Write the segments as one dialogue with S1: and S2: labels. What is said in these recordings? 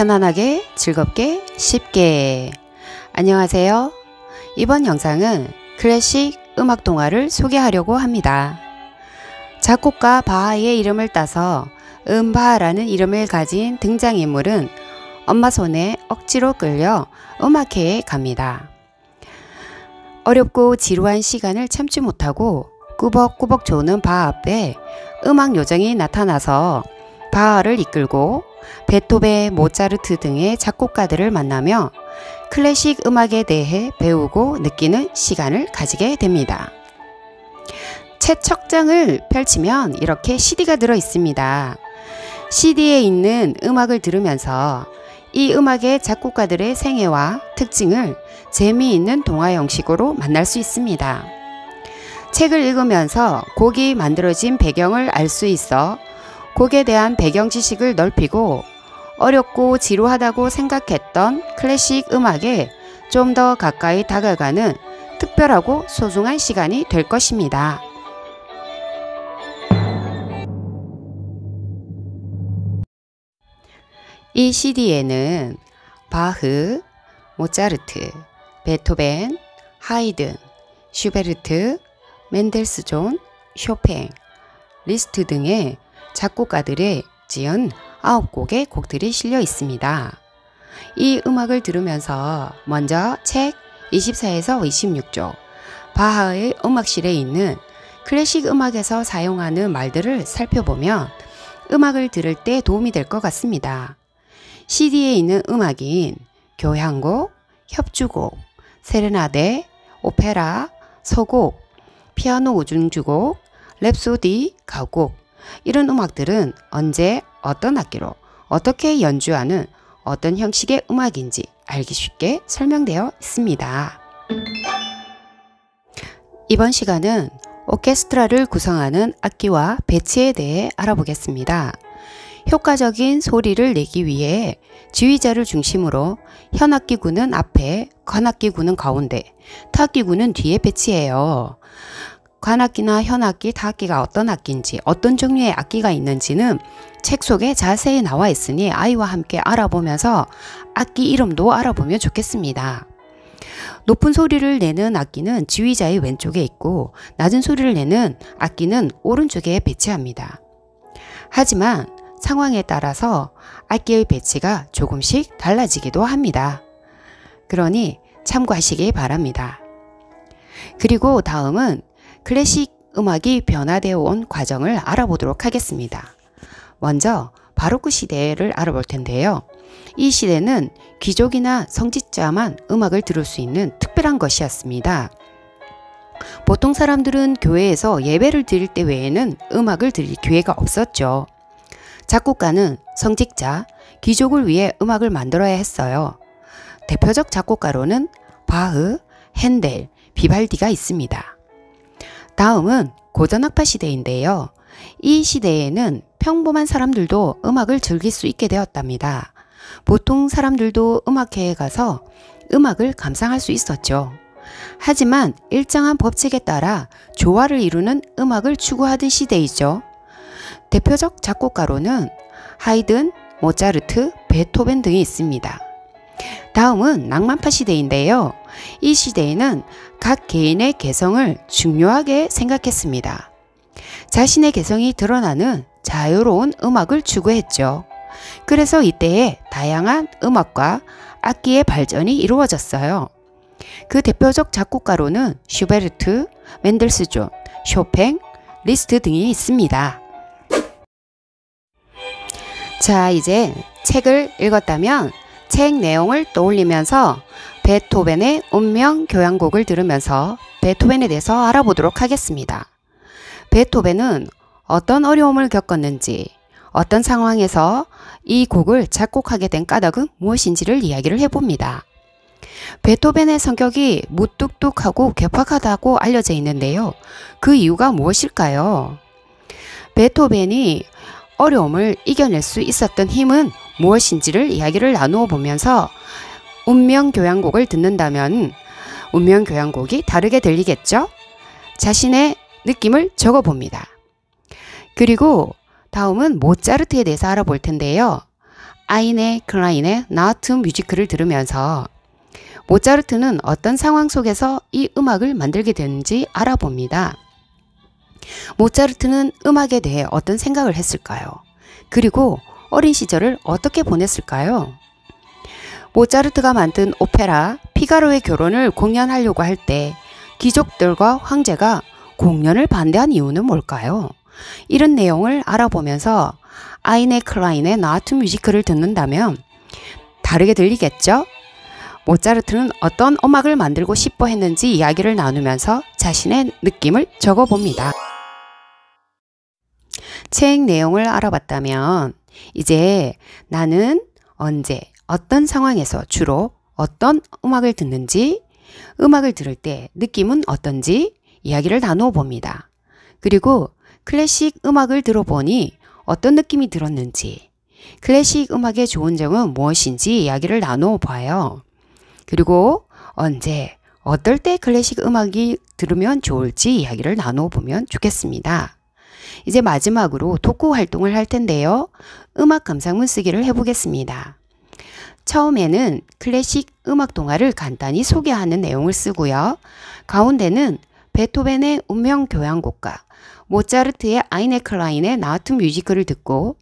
S1: 편안하게, 즐겁게, 쉽게. 안녕하세요. 이번 영상은 클래식 음악 동화를 소개하려고 합니다. 작곡가 바하의 이름을 따서 바하라는 이름을 가진 등장인물은 엄마 손에 억지로 끌려 음악회에 갑니다. 어렵고 지루한 시간을 참지 못하고 꾸벅꾸벅 조는 바하 앞에 음악 요정이 나타나서 바하를 이끌고 베토벤, 모차르트 등의 작곡가들을 만나며 클래식 음악에 대해 배우고 느끼는 시간을 가지게 됩니다. 채척장을 펼치면 이렇게 CD가 들어 있습니다. CD에 있는 음악을 들으면서 이 음악의 작곡가들의 생애와 특징을 재미있는 동화 형식으로 만날 수 있습니다. 책을 읽으면서 곡이 만들어진 배경을 알 수 있어 곡에 대한 배경 지식을 넓히고 어렵고 지루하다고 생각했던 클래식 음악에 좀 더 가까이 다가가는 특별하고 소중한 시간이 될 것입니다. 이 CD에는 바흐, 모차르트, 베토벤, 하이든, 슈베르트, 멘델스존, 쇼팽, 리스트 등의 작곡가들의 지은 9곡의 곡들이 실려 있습니다. 이 음악을 들으면서 먼저 책 24에서 26쪽 바하의 음악실에 있는 클래식 음악에서 사용하는 말들을 살펴보면 음악을 들을 때 도움이 될 것 같습니다. CD에 있는 음악인 교향곡, 협주곡, 세레나데, 오페라, 서곡, 피아노 우중주곡, 랩소디, 가곡 이런 음악들은 언제 어떤 악기로 어떻게 연주하는 어떤 형식의 음악인지 알기 쉽게 설명되어 있습니다. 이번 시간은 오케스트라를 구성하는 악기와 배치에 대해 알아보겠습니다. 효과적인 소리를 내기 위해 지휘자를 중심으로 현악기구는 앞에, 관악기구는 가운데, 타악기구는 뒤에 배치해요. 관악기나 현악기, 타악기가 어떤 악기인지, 어떤 종류의 악기가 있는지는 책 속에 자세히 나와 있으니 아이와 함께 알아보면서 악기 이름도 알아보면 좋겠습니다. 높은 소리를 내는 악기는 지휘자의 왼쪽에 있고 낮은 소리를 내는 악기는 오른쪽에 배치합니다. 하지만 상황에 따라서 악기의 배치가 조금씩 달라지기도 합니다. 그러니 참고하시기 바랍니다. 그리고 다음은 클래식 음악이 변화되어 온 과정을 알아보도록 하겠습니다. 먼저 바로크 시대를 알아볼 텐데요. 이 시대는 귀족이나 성직자만 음악을 들을 수 있는 특별한 것이었습니다. 보통 사람들은 교회에서 예배를 드릴 때 외에는 음악을 들을 기회가 없었죠. 작곡가는 성직자, 귀족을 위해 음악을 만들어야 했어요. 대표적 작곡가로는 바흐, 핸델, 비발디가 있습니다. 다음은 고전악파 시대인데요. 이 시대에는 평범한 사람들도 음악을 즐길 수 있게 되었답니다. 보통 사람들도 음악회에 가서 음악을 감상할 수 있었죠. 하지만 일정한 법칙에 따라 조화를 이루는 음악을 추구하던 시대이죠. 대표적 작곡가로는 하이든, 모차르트, 베토벤 등이 있습니다. 다음은 낭만파 시대인데요. 이 시대에는 각 개인의 개성을 중요하게 생각했습니다. 자신의 개성이 드러나는 자유로운 음악을 추구했죠. 그래서 이때에 다양한 음악과 악기의 발전이 이루어졌어요. 그 대표적 작곡가로는 슈베르트, 멘델스존, 쇼팽, 리스트 등이 있습니다. 자, 이제 책을 읽었다면 책 내용을 떠올리면서 베토벤의 운명 교향곡을 들으면서 베토벤에 대해서 알아보도록 하겠습니다. 베토벤은 어떤 어려움을 겪었는지, 어떤 상황에서 이 곡을 작곡하게 된 까닭은 무엇인지를 이야기를 해봅니다. 베토벤의 성격이 무뚝뚝하고 괴팍하다고 알려져 있는데요. 그 이유가 무엇일까요? 베토벤이 어려움을 이겨낼 수 있었던 힘은 무엇인지를 이야기를 나누어 보면서 운명 교향곡을 듣는다면 운명 교향곡이 다르게 들리겠죠? 자신의 느낌을 적어 봅니다. 그리고 다음은 모차르트에 대해서 알아볼 텐데요. 아이네 클라인의 나우트 뮤지크를 들으면서 모차르트는 어떤 상황 속에서 이 음악을 만들게 되는지 알아봅니다. 모차르트는 음악에 대해 어떤 생각을 했을까요? 그리고 어린 시절을 어떻게 보냈을까요? 모차르트가 만든 오페라 피가로의 결혼을 공연하려고 할 때 귀족들과 황제가 공연을 반대한 이유는 뭘까요? 이런 내용을 알아보면서 아이네 클라인의 나우트 뮤지크를 듣는다면 다르게 들리겠죠? 모차르트는 어떤 음악을 만들고 싶어 했는지 이야기를 나누면서 자신의 느낌을 적어봅니다. 책 내용을 알아봤다면 이제 나는 언제 어떤 상황에서 주로 어떤 음악을 듣는지, 음악을 들을 때 느낌은 어떤지 이야기를 나누어 봅니다. 그리고 클래식 음악을 들어보니 어떤 느낌이 들었는지, 클래식 음악의 좋은 점은 무엇인지 이야기를 나누어 봐요. 그리고 언제, 어떨 때 클래식 음악이 들으면 좋을지 이야기를 나누어 보면 좋겠습니다. 이제 마지막으로 독후 활동을 할 텐데요. 음악 감상문 쓰기를 해보겠습니다. 처음에는 클래식 음악 동화를 간단히 소개하는 내용을 쓰고요. 가운데는 베토벤의 운명교향곡과 모차르트의 아이네 클라인의 나우트 뮤지크를 듣고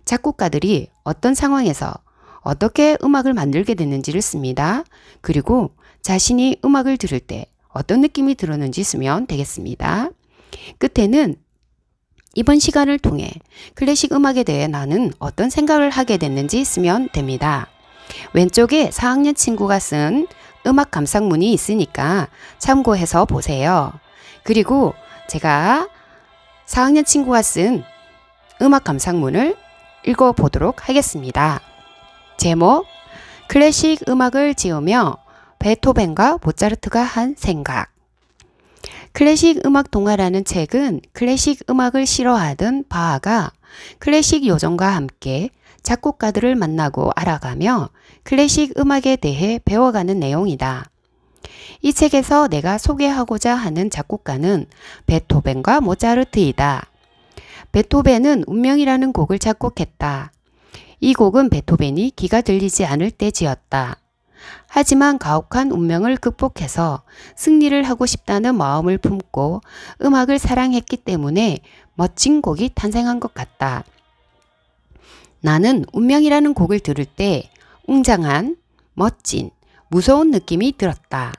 S1: 작곡가들이 어떤 상황에서 어떻게 음악을 만들게 됐는지를 씁니다. 그리고 자신이 음악을 들을 때 어떤 느낌이 들었는지 쓰면 되겠습니다. 끝에는 이번 시간을 통해 클래식 음악에 대해 나는 어떤 생각을 하게 됐는지 쓰면 됩니다. 왼쪽에 4학년 친구가 쓴 음악 감상문이 있으니까 참고해서 보세요. 그리고 제가 4학년 친구가 쓴 음악 감상문을 읽어보도록 하겠습니다. 제목, 클래식 음악을 지으며 베토벤과 모차르트가 한 생각. 클래식 음악 동화라는 책은 클래식 음악을 싫어하던 바하가 클래식 요정과 함께 작곡가들을 만나고 알아가며 클래식 음악에 대해 배워가는 내용이다. 이 책에서 내가 소개하고자 하는 작곡가는 베토벤과 모차르트이다. 베토벤은 운명이라는 곡을 작곡했다. 이 곡은 베토벤이 귀가 들리지 않을 때 지었다. 하지만 가혹한 운명을 극복해서 승리를 하고 싶다는 마음을 품고 음악을 사랑했기 때문에 멋진 곡이 탄생한 것 같다. 나는 운명이라는 곡을 들을 때 웅장한, 멋진, 무서운 느낌이 들었다.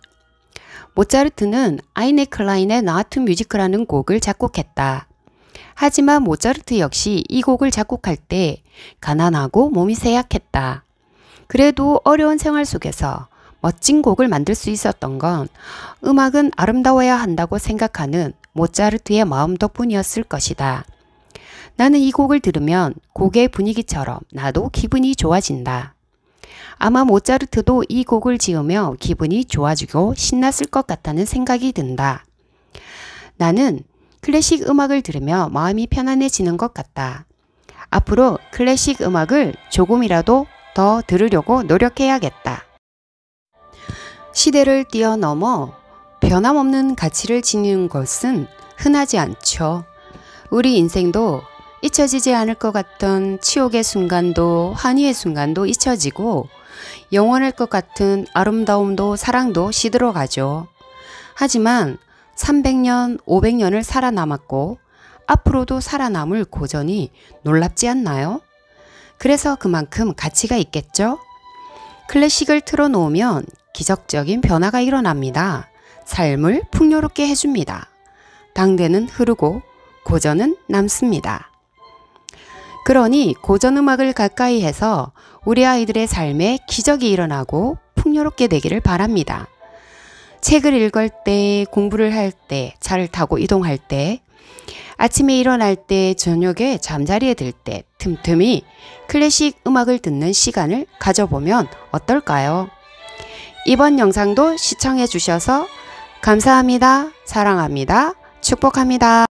S1: 모차르트는 아이네 클라인의 나우트 뮤지크라는 곡을 작곡했다. 하지만 모차르트 역시 이 곡을 작곡할 때 가난하고 몸이 쇠약했다. 그래도 어려운 생활 속에서 멋진 곡을 만들 수 있었던 건 음악은 아름다워야 한다고 생각하는 모차르트의 마음 덕분이었을 것이다. 나는 이 곡을 들으면 곡의 분위기처럼 나도 기분이 좋아진다. 아마 모차르트도 이 곡을 지으며 기분이 좋아지고 신났을 것 같다는 생각이 든다. 나는 클래식 음악을 들으며 마음이 편안해지는 것 같다. 앞으로 클래식 음악을 조금이라도 더 들으려고 노력해야겠다. 시대를 뛰어넘어 변함없는 가치를 지니는 것은 흔하지 않죠. 우리 인생도 잊혀지지 않을 것 같던 치욕의 순간도 환희의 순간도 잊혀지고 영원할 것 같은 아름다움도 사랑도 시들어가죠. 하지만 300년, 500년을 살아남았고 앞으로도 살아남을 고전이 놀랍지 않나요? 그래서 그만큼 가치가 있겠죠? 클래식을 틀어놓으면 기적적인 변화가 일어납니다. 삶을 풍요롭게 해줍니다. 당대는 흐르고 고전은 남습니다. 그러니 고전음악을 가까이 해서 우리 아이들의 삶에 기적이 일어나고 풍요롭게 되기를 바랍니다. 책을 읽을 때, 공부를 할 때, 차를 타고 이동할 때, 아침에 일어날 때, 저녁에 잠자리에 들 때 틈틈이 클래식 음악을 듣는 시간을 가져보면 어떨까요? 이번 영상도 시청해 주셔서 감사합니다. 사랑합니다. 축복합니다.